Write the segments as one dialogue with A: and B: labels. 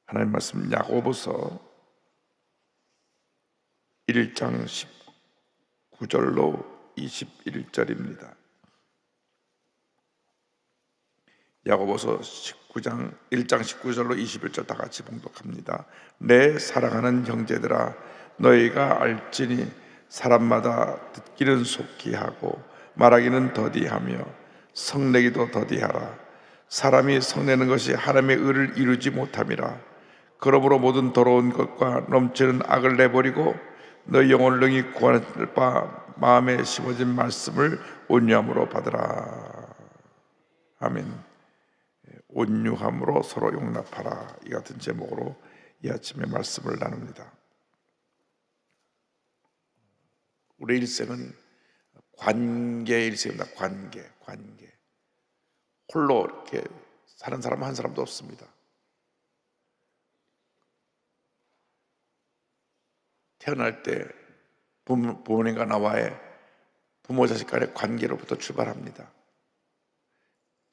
A: 하나님 말씀 야고보서 1장 19절로 21절입니다. 야고보서 1장 19절로 21절 다 같이 봉독합니다. 내 사랑하는 형제들아, 너희가 알지니 사람마다 듣기는 속히 하고 말하기는 더디하며 성내기도 더디하라. 사람이 성내는 것이 하나님의 의를 이루지 못함이라. 그러므로 모든 더러운 것과 넘치는 악을 내버리고 너희 영혼을 능히 구원할 바 마음에 심어진 말씀을 온유함으로 받으라. 아멘. 온유함으로 서로 용납하라. 이 같은 제목으로 이 아침에 말씀을 나눕니다. 우리 일생은 관계의 일생입니다. 관계. 홀로 이렇게 사는 사람 한 사람도 없습니다. 태어날 때 부모님과 나와의 부모 자식 간의 관계로부터 출발합니다.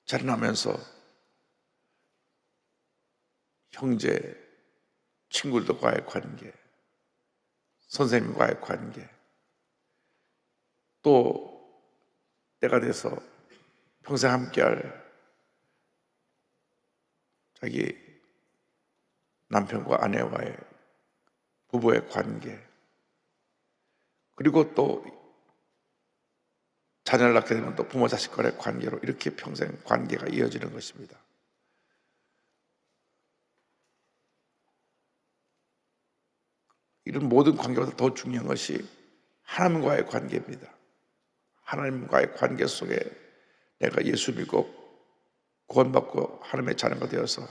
A: 자라나면서 형제, 친구들과의 관계, 선생님과의 관계, 또 때가 돼서 평생 함께할 자기 남편과 아내와의 부부의 관계, 그리고 또 자녀를 낳게 되면 또 부모 자식 간의 관계로 이렇게 평생 관계가 이어지는 것입니다. 이런 모든 관계보다 더 중요한 것이 하나님과의 관계입니다. 하나님과의 관계 속에 내가 예수 믿고 구원받고 하나님의 자녀가 되어서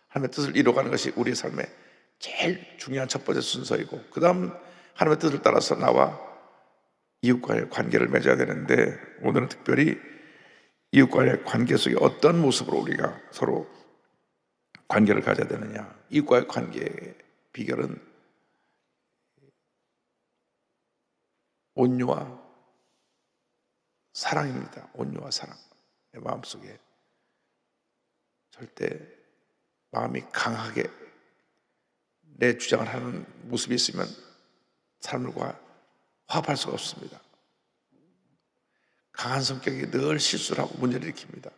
A: 하나님의 뜻을 이루어가는 것이 우리의 삶의 제일 중요한 첫 번째 순서이고, 그 다음 하나님의 뜻을 따라서 나와 이웃과의 관계를 맺어야 되는데, 오늘은 특별히 이웃과의 관계 속에 어떤 모습으로 우리가 서로 관계를 가져야 되느냐, 이웃과의 관계의 비결은 온유와 사랑입니다. 온유와 사랑. 내 마음속에 절대 마음이 강하게 내 주장을 하는 모습이 있으면 사람들과 화합할 수가 없습니다. 강한 성격이 늘 실수를 하고 문제를 일으킵니다.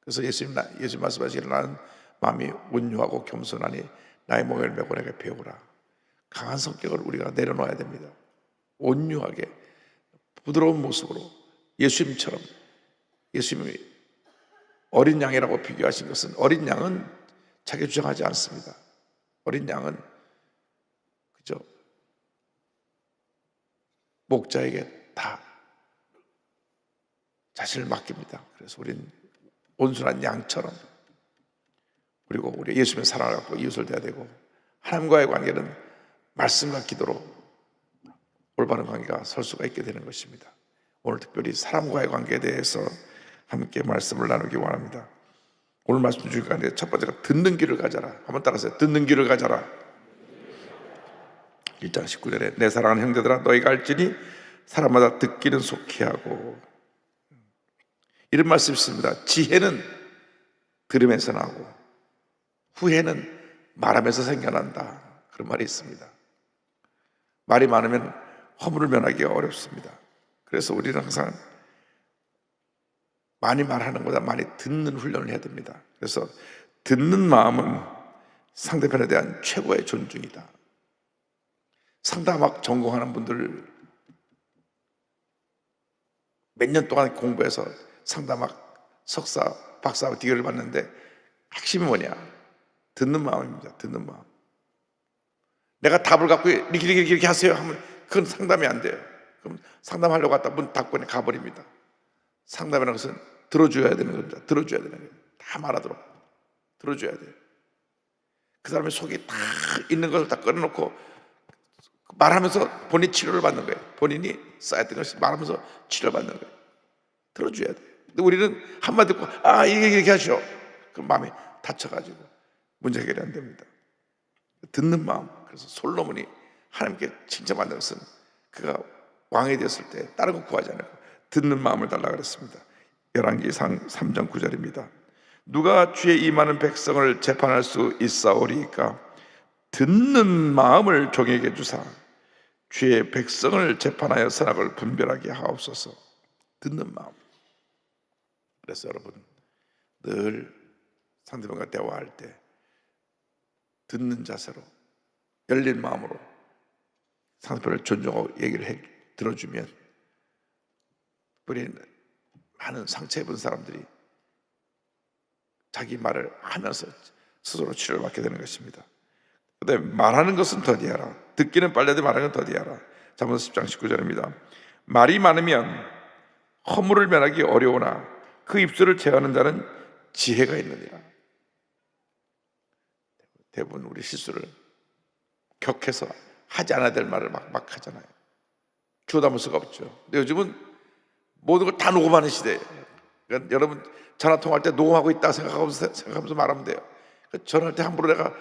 A: 그래서 예수님 말씀하시기를 나는 마음이 온유하고 겸손하니 나의 멍에를 메고 내게 배우라. 강한 성격을 우리가 내려놓아야 됩니다. 온유하게 부드러운 모습으로 예수님처럼, 예수님이 어린 양이라고 비교하신 것은, 어린 양은 자기 주장하지 않습니다. 어린 양은 그저 목자에게 다 자신을 맡깁니다. 그래서 우린 온순한 양처럼, 그리고 우리 예수님의 사랑을 갖고 이웃을 대해야 되고, 하나님과의 관계는 말씀과 기도로 올바른 관계가 설 수가 있게 되는 것입니다. 오늘 특별히 사람과의 관계에 대해서 함께 말씀을 나누기 원합니다. 오늘 말씀 주실 가운데 첫 번째가 듣는 귀를 가져라. 한번 따라하세요. 듣는 귀를 가져라. 1장 19절에 내 사랑하는 형제들아, 너희가 알지니 사람마다 듣기는 속히 하고, 이런 말씀이 있습니다. 지혜는 들으면서 나고 후회는 말하면서 생겨난다. 그런 말이 있습니다. 말이 많으면 허물을 면하기가 어렵습니다. 그래서 우리는 항상 많이 말하는 것보다 많이 듣는 훈련을 해야 됩니다. 그래서 듣는 마음은 상대편에 대한 최고의 존중이다. 상담학 전공하는 분들 몇 년 동안 공부해서 상담학 석사, 박사 디그리를 받는데 핵심이 뭐냐? 듣는 마음입니다. 듣는 마음. 내가 답을 갖고 이렇게 하세요 하면 그건 상담이 안 돼요. 그럼 상담하려고 갔다 문 닫고 가버립니다. 상담이라는 것은 들어줘야 되는 겁니다. 들어줘야 되는 거예요. 다 말하도록 들어줘야 돼요. 그 사람의 속에 다 있는 것을 다 꺼내놓고 말하면서 본인이 치료를 받는 거예요. 본인이 쌓였던 것을 말하면서 치료를 받는 거예요. 들어줘야 돼요. 근데 우리는 한마디 듣고 이렇게 하시오. 그럼 마음이 다쳐가지고 문제 해결이 안 됩니다. 듣는 마음. 그래서 솔로몬이 하나님께 칭찬받는 것은 그가 왕이 되었을 때 다른 거 구하지 않고 듣는 마음을 달라 그랬습니다. 열왕기상 3장 9절입니다. 누가 주의 임하는 백성을 재판할 수 있사오리이까? 듣는 마음을 종에게 주사 주의 백성을 재판하여 선악을 분별하게 하옵소서. 듣는 마음. 그래서 여러분 늘 상대방과 대화할 때 듣는 자세로 열린 마음으로 상대방을 존중하고 얘기를 들어주면 우리 많은 상처 입은 사람들이 자기 말을 하면서 스스로 치료를 받게 되는 것입니다. 그다음에 말하는 것은 더디하라. 듣기는 빨라도 말하는 건 더디하라. 잠언 10장 19절입니다. 말이 많으면 허물을 면하기 어려우나 그 입술을 제어하는 자는 지혜가 있느니라. 대부분 우리 실수를 격해서 하지 않아야 될 말을 막 하잖아요. 주워 담을 수가 없죠. 근데 요즘은 모든 걸 다 녹음하는 시대예요. 그러니까 여러분 전화 통화할 때 녹음하고 있다 생각하면서 말하면 돼요. 그러니까 전화할 때 함부로 내가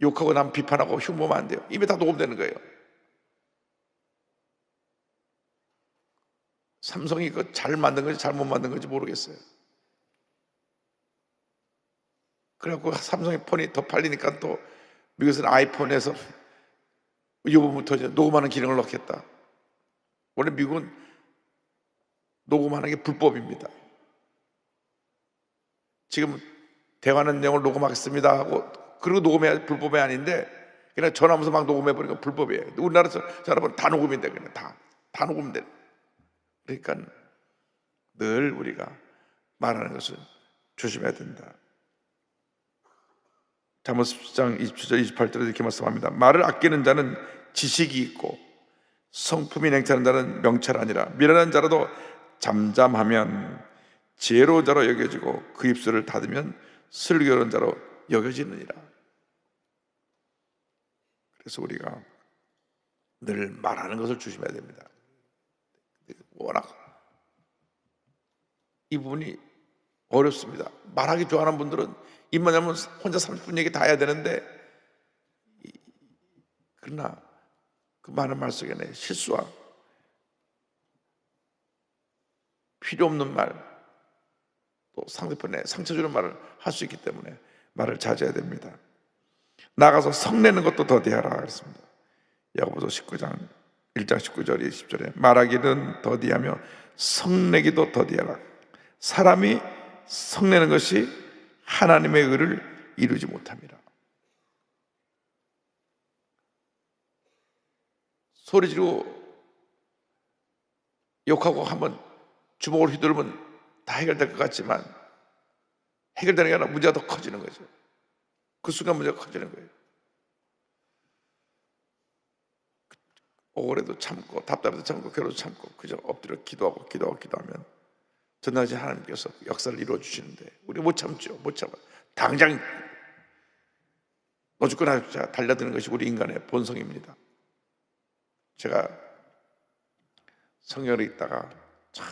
A: 욕하고 남 비판하고 흉보면 안 돼요. 입에 다 녹음되는 거예요. 삼성이 그 잘 만든 건지 잘못 만든 건지 모르겠어요. 그래갖고 삼성의 폰이 더 팔리니까 또 미국에서는 아이폰에서 요번부터 녹음하는 기능을 넣겠다. 원래 미국은 녹음하는 게 불법입니다. 지금 대화하는 내용을 녹음하겠습니다 하고 그리고 녹음해야 불법이 아닌데 그냥 전화하면서 막 녹음해버리니까 불법이에요. 우리나라에서 전화번호 다 녹음인데 그냥 다 녹음돼. 그러니까 늘 우리가 말하는 것을 조심해야 된다. 잠언 10장 27절 28절에 이렇게 말씀합니다. 말을 아끼는 자는 지식이 있고 성품이 냉철한 자는 명철하니라. 미련한 자라도 잠잠하면 지혜로운 자로 여겨지고 그 입술을 닫으면 슬기로운 자로 여겨지느니라. 그래서 우리가 늘 말하는 것을 조심해야 됩니다. 워낙 이 부분이 어렵습니다. 말하기 좋아하는 분들은 입만 열면 혼자 30분 얘기 다 해야 되는데 그러나 그 많은 말 속에 내 실수와 필요 없는 말, 또 상대편에 상처 주는 말을 할 수 있기 때문에 말을 자제해야 됩니다. 나가서 성내는 것도 더디하라 그랬습니다. 야고보서 19장 1장 19절 20절에 말하기는 더디하며 성내기도 더디하라. 사람이 성내는 것이 하나님의 의를 이루지 못합니다. 소리 지르고 욕하고 한번 주먹을 휘두르면 다 해결될 것 같지만 해결되는 게 아니라 문제가 더 커지는 거죠. 그 순간 문제가 커지는 거예요. 억울해도 참고 답답해도 참고 괴로워도 참고 그저 엎드려 기도하면 전능하신 하나님께서 역사를 이루어 주시는데 우리 못 참죠. 못 참아. 당장 너 죽거나 달려드는 것이 우리 인간의 본성입니다. 제가 성경에 있다가 참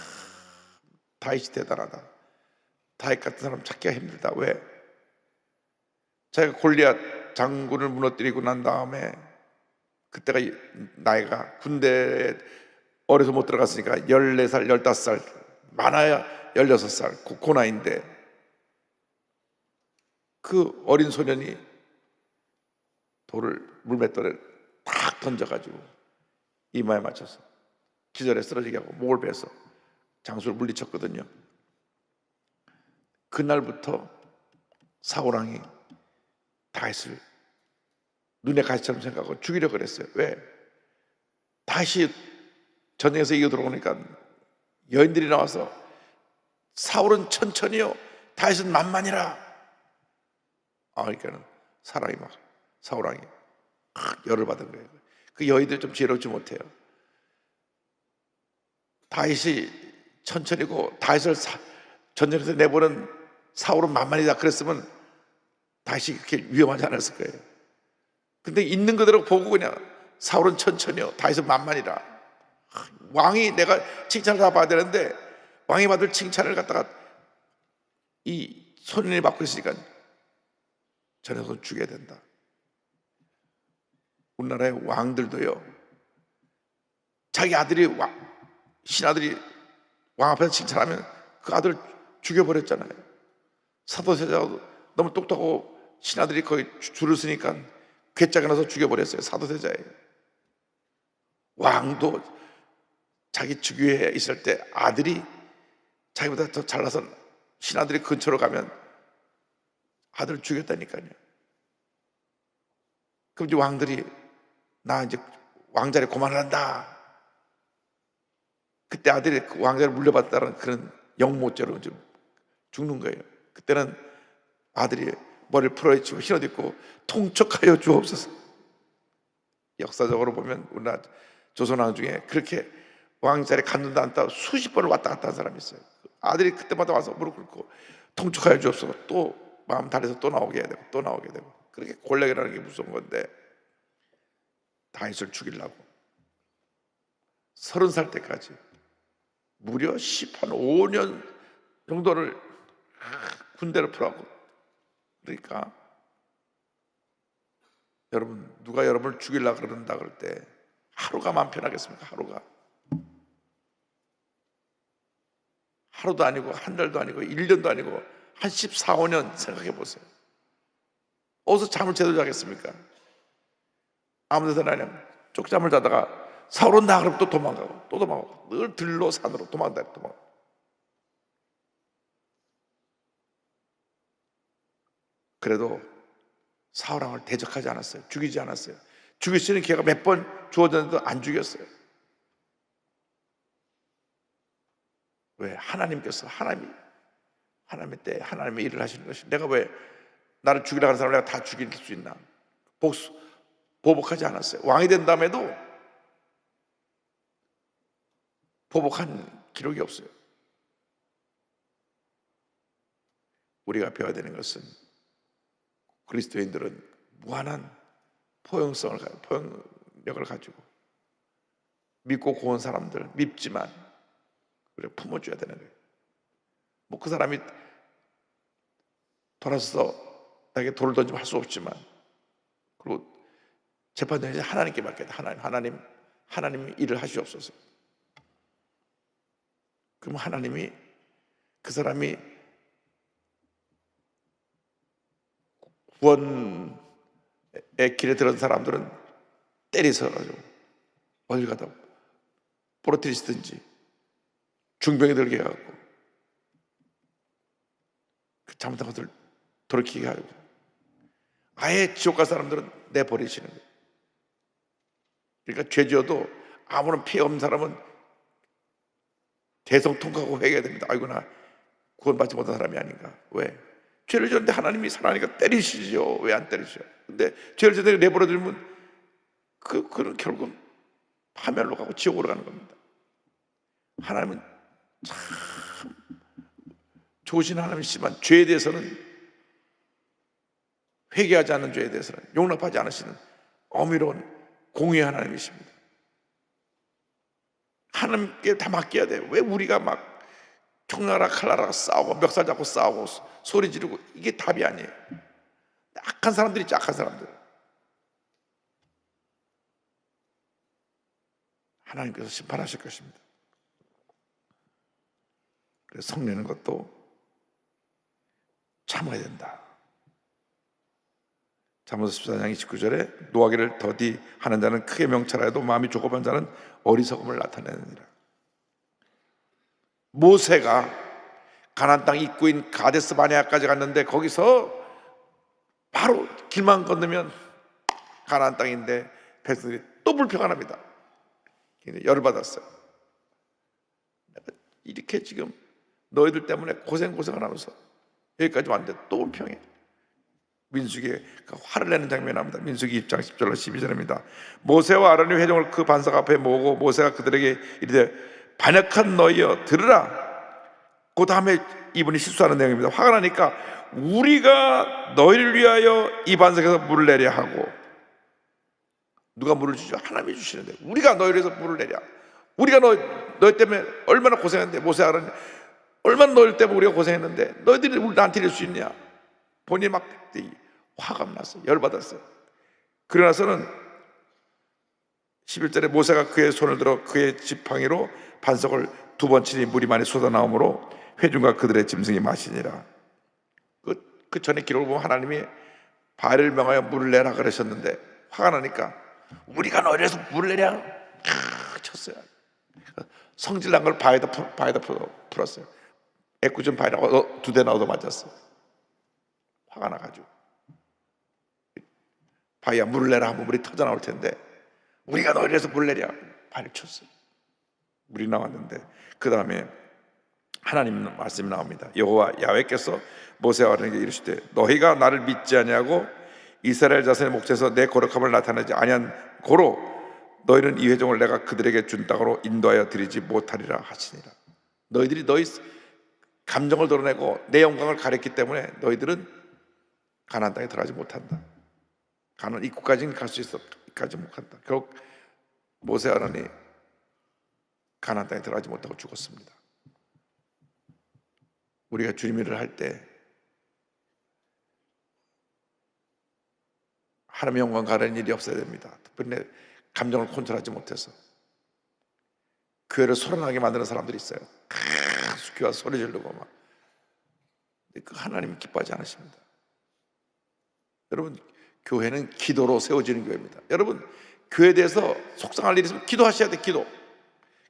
A: 다윗이 대단하다. 다윗 같은 사람 찾기가 힘들다. 왜? 자기가 골리앗 장군을 무너뜨리고 난 다음에 그때가 나이가 군대에 어려서 못 들어갔으니까 14살, 15살 많아야 16살 그 나이인데 그 어린 소년이 물맷돌을 탁 던져가지고 이마에 맞춰서 기절에 쓰러지게 하고 목을 베서 장수를 물리쳤거든요. 그날부터 사울왕이 다윗을 눈에 가시처럼 생각하고 죽이려고 그랬어요. 왜? 다시 전쟁에서 이겨 들어오니까 여인들이 나와서 사울은 천천히요 다윗은 만만이라. 그러니까는 사울왕이 열을 받은 거예요. 그 여인들이 좀 지혜롭지 못해요. 다윗이 천천히고 다윗을 전쟁에서 내보는 사울은 만만이다 그랬으면 다윗이 그렇게 위험하지 않았을 거예요. 근데 있는 그대로 보고 그냥 사울은 천천히요 다윗은 만만이라. 왕이 내가 칭찬을 다 받아야 되는데 왕이 받을 칭찬을 갖다가 이 소년이 받고 있으니까 저 녀석은 죽여야 된다. 우리나라의 왕들도요 자기 아들이 신아들이 왕 앞에서 칭찬하면 그 아들을 죽여버렸잖아요. 사도세자도 너무 똑똑하고 신아들이 거의 줄을 서니까 괴짜가 나서 죽여버렸어요. 사도세자예요. 왕도 자기 즉위에 있을 때 아들이 자기보다 더 잘나서 신하들이 근처로 가면 아들을 죽였다니까요. 그럼 이제 왕들이 나 이제 왕자리 그만한다. 그때 아들이 그 왕자를 물려받았다는 그런 영모죄로 좀 죽는 거예요. 그때는 아들이 머리를 풀어헤치고 흰옷 입고 통촉하여 주옵소서. 역사적으로 보면 우리나라 조선왕 중에 그렇게 왕자리 갖는다 않다 수십 번을 왔다 갔다 한 사람이 있어요. 아들이 그때마다 와서 무릎 꿇고 통촉하여 주옵소서. 또 마음 달래서 또 나오게 해야 되고 또 나오게 되고. 그렇게 권력이라는 게 무서운 건데 다윗을 죽이려고 30살 때까지 무려 5년 정도를 군대를 풀어갖고, 그러니까 여러분, 누가 여러분을 죽이려고 그런다 그럴 때 하루가 마음 편하겠습니까? 하루도 아니고 한 달도 아니고 1년도 아니고 한 14, 15년 생각해 보세요. 어디서 잠을 제대로 자겠습니까? 아무 데서나 그냥 쪽잠을 자다가 사울 온다 그러면 또 도망가고 또 도망가고 늘 들로 산으로 도망가고. 그래도 사울왕을 대적하지 않았어요. 죽이지 않았어요. 죽일 수 있는 기회가 몇 번 주어졌는데도 안 죽였어요. 왜? 하나님께서 하나님의 때 하나님의 일을 하시는 것이, 내가 왜 나를 죽이려고 하는 사람을 내가 다 죽일 수 있나? 보복하지 않았어요. 왕이 된 다음에도 보복한 기록이 없어요. 우리가 배워야 되는 것은 그리스도인들은 무한한 포용력을 가지고 믿고 고운 사람들, 밉지만 우리가 품어줘야 되는 거예요. 뭐 그 사람이 돌아서서 나에게 돌을 던지면 할 수 없지만, 그리고 재판장이 하나님께 맡겨야 돼. 하나님이 일을 하시옵소서. 그럼 하나님이 그 사람이 구원의 길에 들어온 사람들은 때리서가지고 어딜 가다 부러뜨리시든지 중병에 들게 해갖고 그 잘못한 것을 돌이키게 하고 아예 지옥 갈 사람들은 내버리시는 거예요. 그러니까 죄 지어도 아무런 피해 없는 사람은 대성통곡하고 회개해야 됩니다. 아이고, 나 구원받지 못한 사람이 아닌가. 왜? 죄를 지었는데 하나님이 사랑하니까 때리시죠. 왜 안 때리셔? 근데 죄를 지었는데 내버려두면 그는 결국 파멸로 가고 지옥으로 가는 겁니다. 하나님은 참 좋으신 하나님이시지만 죄에 대해서는, 회개하지 않는 죄에 대해서는 용납하지 않으시는 어미로운 공의의 하나님이십니다. 하나님께 다 맡겨야 돼요. 왜 우리가 막 총나라 칼나라 싸우고 멱살 잡고 싸우고 소리 지르고, 이게 답이 아니에요. 악한 사람들이 있죠. 악한 사람들. 하나님께서 심판하실 것입니다. 그래서 성내는 것도 참아야 된다. 잠언서 14장 29절에 노하기를 더디 하는 자는 크게 명찰하여도 마음이 조급한 자는 어리석음을 나타내느니라. 모세가 가나안 땅 입구인 가데스 바네아까지 갔는데 거기서 바로 길만 건너면 가나안 땅인데 백성들이 또 불평합니다. 열을 받았어요. 내가 이렇게 지금 너희들 때문에 고생을 하면서 여기까지 왔는데 또 불평해. 민수기에 화를 내는 장면이 나옵니다. 민수기 2장 10절로 12절입니다. 모세와 아론이 회중을 그 반석 앞에 모으고 모세가 그들에게 이르되 반역한 너희여 들으라. 그 다음에 이분이 실수하는 내용입니다. 화가 나니까 우리가 너희를 위하여 이 반석에서 물을 내려 하고, 누가 물을 주죠? 하나님이 주시는데 우리가 너희를 위해서 물을 내려. 우리가 너희 때문에 얼마나 고생했는데, 모세 아론이 얼마나 너희 때문에 우리가 고생했는데 너희들이 우리 나한테 이럴 수 있냐. 본인이 막 화가 났어요. 열받았어요. 그러나서는 11절에 모세가 그의 손을 들어 그의 지팡이로 반석을 2번 치니 물이 많이 쏟아나오므로 회중과 그들의 짐승이 마시니라. 그 전에 기록을 보면 하나님이 바알을 명하여 물을 내라 그러셨는데 화가 나니까 우리가 너희에서 물을 내랴 쳤어요. 성질난 걸 바에다 풀었어요. 애꿎은 바에다가 2대 나도 맞았어. 화가 나가지고 바위야 물을 내라 하면 물이 터져 나올 텐데 우리가 너희에서 물을 내랴 바위를 쳤어요. 물이 나왔는데 그 다음에 하나님 말씀이 나옵니다. 여호와 야훼께서 모세와 아론에게 이르시되 너희가 나를 믿지 아니하고 이스라엘 자손의 목전에서 내 거룩함을 나타내지 아니한 고로 너희는 이 회종을 내가 그들에게 준 땅으로 인도하여 드리지 못하리라 하시니라. 너희들이 너희 감정을 드러내고 내 영광을 가렸기 때문에 너희들은 가나안 땅에 들어가지 못한다. 가나안 입구까지는 갈 수 있어 가지 못한다. 결국 모세와 아론이 가나안 땅에 들어가지 못하고 죽었습니다. 우리가 주님 일을 할 때 하나님의 영광 가리는 일이 없어야 됩니다. 특별히 내 감정을 컨트롤하지 못해서 교회를 소란하게 만드는 사람들이 있어요. 교회가 소리 지르고 막. 그 하나님은 기뻐하지 않으십니다. 여러분, 교회는 기도로 세워지는 교회입니다. 여러분, 교회에 대해서 속상할 일이 있으면 기도하셔야 돼.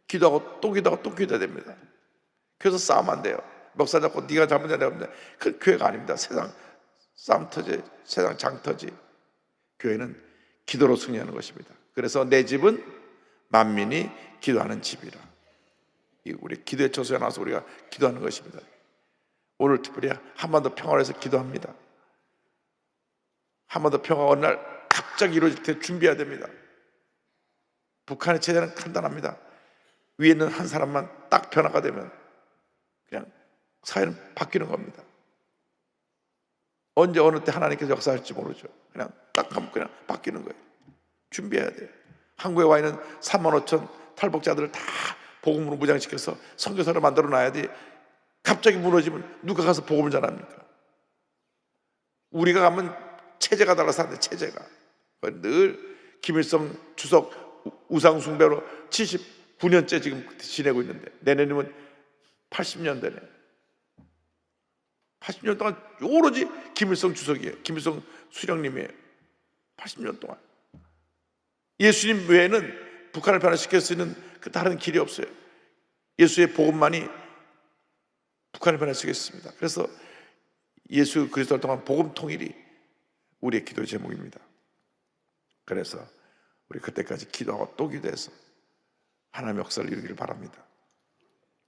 A: 기도하고 또 기도하고 또 기도해야 됩니다. 그래서 싸우면 안 돼요. 목사 잡고 네가 잘못해 내가 잘못해. 그 교회가 아닙니다. 세상 싸움 터지, 세상 장 터지. 교회는 기도로 승리하는 것입니다. 그래서 내 집은 만민이 기도하는 집이라. 우리 기도의 처소에 나와서 우리가 기도하는 것입니다. 오늘 특별히 한반도 평화를 위해서 기도합니다. 한반도 평화가 어느 날 갑자기 이루어질 때 준비해야 됩니다. 북한의 체제는 간단합니다. 위에 있는 한 사람만 딱 변화가 되면 그냥 사회는 바뀌는 겁니다. 언제 어느 때 하나님께서 역사할지 모르죠. 그냥 딱 하면 그냥 바뀌는 거예요. 준비해야 돼요. 한국에 와 있는 3만 5천 탈북자들을 다 복음으로 무장시켜서 선교사를 만들어 놔야 돼. 갑자기 무너지면 누가 가서 복음을 전합니까? 우리가 가면 체제가 달라서 안 돼. 체제가 늘 김일성 주석 우상 숭배로 79년째 지금 지내고 있는데 내년이면 80년대네. 80년 동안 오로지 김일성 주석이에요. 김일성 수령님이에요. 80년 동안 예수님 외에는 북한을 변화시킬 수 있는 그 다른 길이 없어요. 예수의 복음만이 북한을 변화시키겠습니다. 그래서 예수 그리스도를 통한 복음 통일이 우리의 기도의 제목입니다. 그래서 우리 그때까지 기도하고 또 기도해서 하나님의 역사를 이루기를 바랍니다.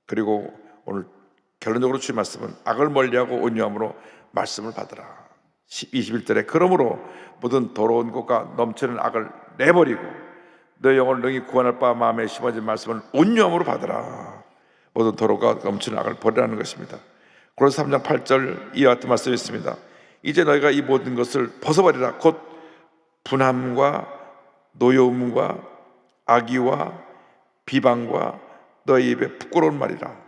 A: 그리고 오늘 결론적으로 주의 말씀은 악을 멀리하고 온유함으로 말씀을 받으라. 21절에 그러므로 모든 더러운 것과 넘치는 악을 내버리고 너의 영혼을 능히 구원할 바 마음에 심어진 말씀을 온유함으로 받으라. 모든 더러움과 넘치는 악을 버리라는 것입니다. 고린도서 3장 8절 이와 같은 말씀이 있습니다. 이제 너희가 이 모든 것을 벗어버리라. 곧 분함과 노여움과 악의와 비방과 너희 입에 부끄러운 말이라.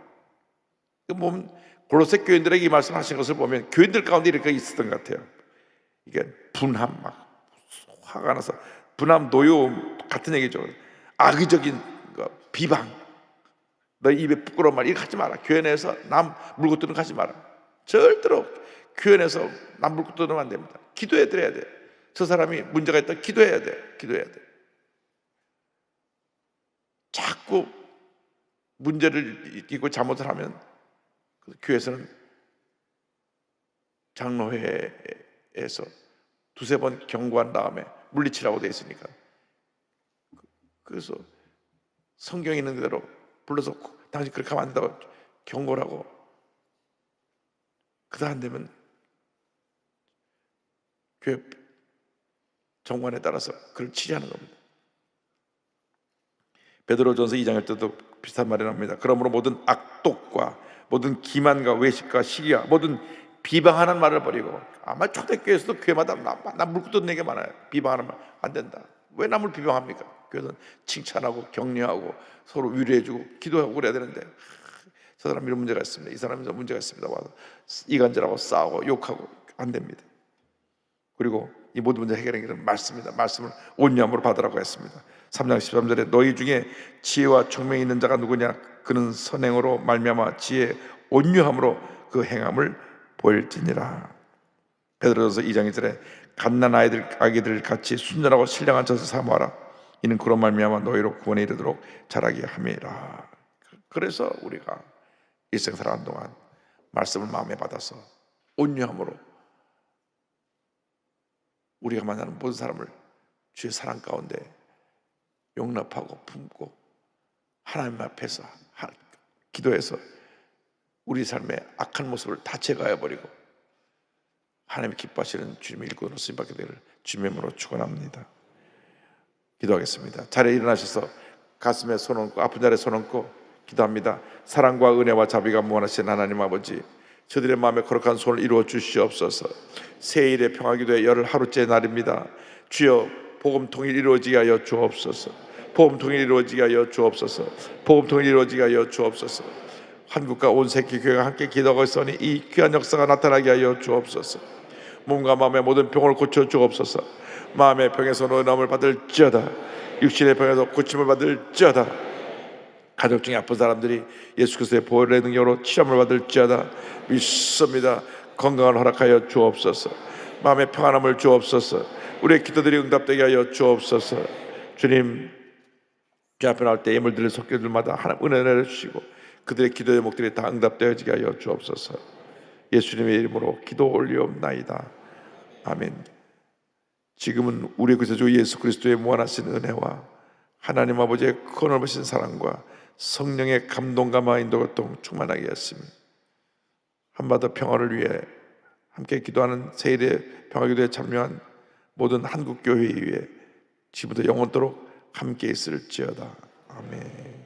A: 골로새 교인들에게 이 말씀하신 것을 보면 교인들 가운데 이렇게 있었던 것 같아요. 이게 분함, 막 화가 나서 분함, 노여움 같은 얘기죠. 악의적인 거, 비방, 너희 입에 부끄러운 말 이렇게 하지 마라. 교회 내에서 남 물고 뜯는 거 하지 마라. 절대로 교회 내에서 남 물고 뜯으면 안 됩니다. 기도해 드려야 돼. 저 사람이 문제가 있다 기도해야 돼. 기도해야 돼. 자꾸 문제를 있고 잘못을 하면 교회에서는 장로회에서 2-3번 경고한 다음에 물리치라고 되어 있으니까 그래서 성경에 있는 대로 불러서 당신 그렇게 하면 안 된다고 경고를 하고 그다 안 되면 교회 정관에 따라서 그를 치리하는 겁니다. 베드로전서 2장일 때도 비슷한 말이 나옵니다. 그러므로 모든 악독과 모든 기만과 외식과 시기와 모든 비방하는 말을 버리고 아마 초대교회에서도 교회마다 남 물고 뜯는 얘기가 많아요. 비방하는 말 안 된다. 왜 남을 비방합니까? 교회는 칭찬하고 격려하고 서로 위로해주고 기도하고 그래야 되는데 저 사람 이런 문제가 있습니다. 이 사람이 이런 문제가 있습니다. 와서 이간질하고 싸우고 욕하고 안 됩니다. 그리고 이 모든 문제 해결하는 길은 말씀입니다. 말씀을 온유함으로 받으라고 했습니다. 3장 13절에 너희 중에 지혜와 총명이 있는 자가 누구냐? 그는 선행으로 말미암아 지혜 온유함으로 그 행함을 보일지니라. 베드로전서 2장 2절에 갓난 아기들 같이 순전하고 신령한 젖을 사모하라. 이는 그런 말미암아 너희로 구원에 이르도록 자라게 함이라. 그래서 우리가 일생 살아가는 동안 말씀을 마음에 받아서 온유함으로 우리가 만나는 모든 사람을 주의 사랑 가운데 용납하고 품고 하나님 앞에서 기도해서 우리 삶의 악한 모습을 다 제거해버리고 하나님이 기뻐하시는 주님의 일꾼으로 쓰임받게 되기를 주님의 이름으로 축원합니다. 기도하겠습니다. 자리에 일어나셔서 가슴에 손 얹고 아픈 자리에 손 얹고 기도합니다. 사랑과 은혜와 자비가 무한하신 하나님 아버지, 저들의 마음에 거룩한 손을 이루어 주시옵소서. 새일의 평화기도의 열흘 하루째 날입니다. 주여 복음 통일 이루어지게 하여 주옵소서. 복음 통일 이루어지게 하여 주옵소서. 복음 통일 이루어지게 하여 주옵소서. 한국과 온 세계 교회가 함께 기도하고 있으니 이 귀한 역사가 나타나게 하여 주옵소서. 몸과 마음의 모든 병을 고쳐 주옵소서. 마음의 병에서 노임을 받을지어다. 육신의 병에서 고침을 받을지어다. 가족 중에 아픈 사람들이 예수 그리스도의 보혈의 능력으로 치료를 받을지어다. 믿습니다. 건강을 허락하여 주옵소서. 마음의 평안함을 주옵소서. 우리의 기도들이 응답되게 하여 주옵소서. 주님, 주 앞에 나올 때 예물 드릴 속교들마다 하나님 은혜 내려주시고 그들의 기도의 목들이 다 응답되어지게 하여 주옵소서. 예수님의 이름으로 기도 올리옵나이다. 아멘. 지금은 우리의 구세주 예수 그리스도의 무한하신 은혜와 하나님 아버지의 크넓으신 사랑과 성령의 감동과 인도가 충만하게 하시며 한바다 평화를 위해 함께 기도하는 세일의 평화기도에 참여한 모든 한국교회 위에 지금부터 영원토록 함께 있을지어다. 아멘.